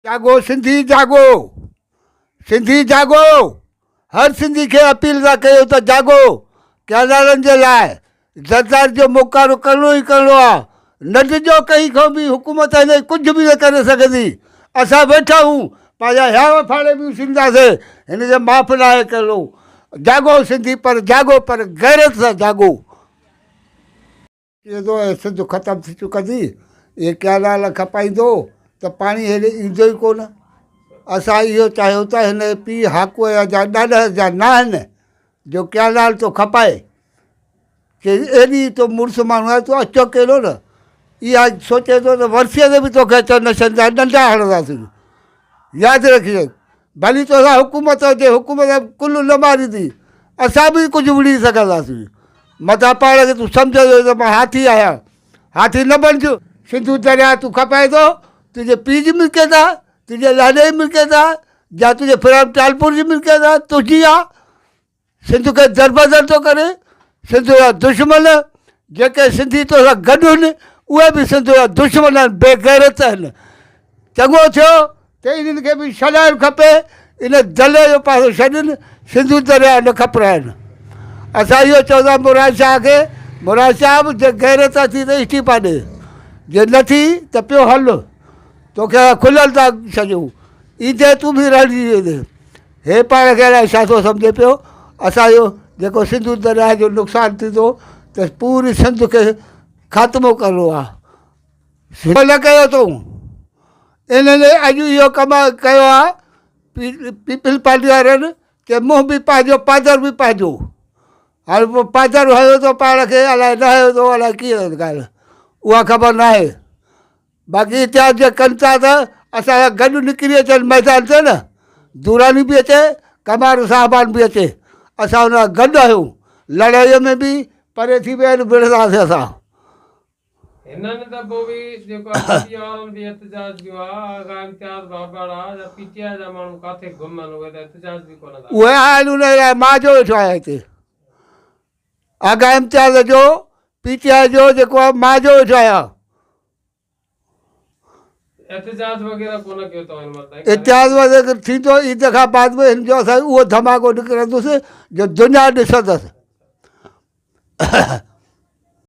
जागो सिंधी जागो, सिंधी जागो। हर सिंधी खे अपील था कयूं त जागो। कैनालनि जे लाइ ज़रदारी जो मुकारो करिणो ई करिणो आहे। न ॾिजो कंहिं खां बि हुकूमत हिन कुझु बि न करे सघंदी। असां वेठा आहियूं, पंहिंजा हियाव फाड़े बि उछींदासीं, हिन जो माफ़ न आहे करिणो। जागो सिंधी, पर जागो, पर गैरत सां जागो। चए थो सिंध ख़तमु थी चुकंदी, इहे कैनाल खपाईंदो त पाणी हेॾे ईंदो ई कोन। असां इहो चाहियूं था, हिन पीउ हाकूअ जा ॾाॾा जा न आहिनि जो कैनाल तो खपाए, कि एॾी तो मुड़ुसु माण्हू आहे, तूं अचो केॾो न। इहा सोचे थो त वर्सीअ ते बि तोखे अचो न छॾंदा, डंडा हणंदासीं। यादि रखिजे, भली तोसां हुकूमत हुजे, हुकूमत कुल्लू न मारींदी, असां बि कुझु विड़ी सघंदासीं। मथां पाण खे तूं सम्झंदो त मां हाथी आहियां, हाथी न बणिजो। सिंधू दरिया तूं खपाए थो, तुंहिंजे पीउ जी मिल्कियत आहे, तुंहिंजे लाॾे जी मिल्कियत आहे, या तुंहिंजे फिराम टालपुर जी मिल्कियत आहे, तुंहिंजी आहे। सिंध खे दरबदर थो करे। सिंध जा दुश्मन जेके सिंधी तोसां गॾु आहिनि, उहे बि सिंध जा दुश्मन आहिनि, बेगैरत आहिनि। चङो थियो त इन्हनि खे बि छॾाइणु खपे, इन दले जो पासो छॾनि, सिंधू दरिया न खपराइनि। असां इहो चवंदा मुराद शाह खे, मुराद शाह बि जे गैरत थी त इस्तीफ़ा ॾे, जे नथी त पियो हल, तोखे खुलियल था छॾियूं, ईंदे तूं बि रहिजी वेंदे। हे पाण खे अलाए छा थो सम्झे पियो। असांजो जेको सिंधू दरिया जो नुक़सानु थींदो त पूरी सिंध खे ख़ात्मो करिणो आहे। न कयो अथऊं, इन्हनि अॼु इहो कमु कयो आहे पीपल पार्टी वारनि, की मुंहुं बि पाइजो, पादर बि पाइजो। हाणे पोइ पादर हयो थो पाण खे, अलाए न हयो थो, अलाए कीअं ॻाल्हि, उहा ख़बर न आहे। बाक़ी इतिहास जे कनि था त असां गॾु निकिरी अचनि मैदान ते न, दुरानी बि अचे, कमार साहबान बि अचे, असां हुन सां गॾु आहियूं। लड़ाईअ में बि परे थी विया आहिनि, विढ़ंदासीं असां। हिननि त पोइ बि जेको पीटीआई बि एहतजाज कयो आहे, आगा इम्तियाज़ बाबर आहे या पीटीआई जा माण्हू किथे घुमनि, उहे त एहतजाज बि कोन था। उहे आहिनि, उन लाइ मां जो वेठो आहियां हिते। आगा इम्तियाज़ जो, पीटीआई जो जेको आहे, मां जो वेठो आहियां। एहतजाज वग़ैरह कोन कयो अथव हिन महिल? एहतजाज वग़ैरह थींदो ईद खां बाद में, हिन जो असां उहो धमाको निकिरंदुसि जो दुनिया ॾिसंदसि।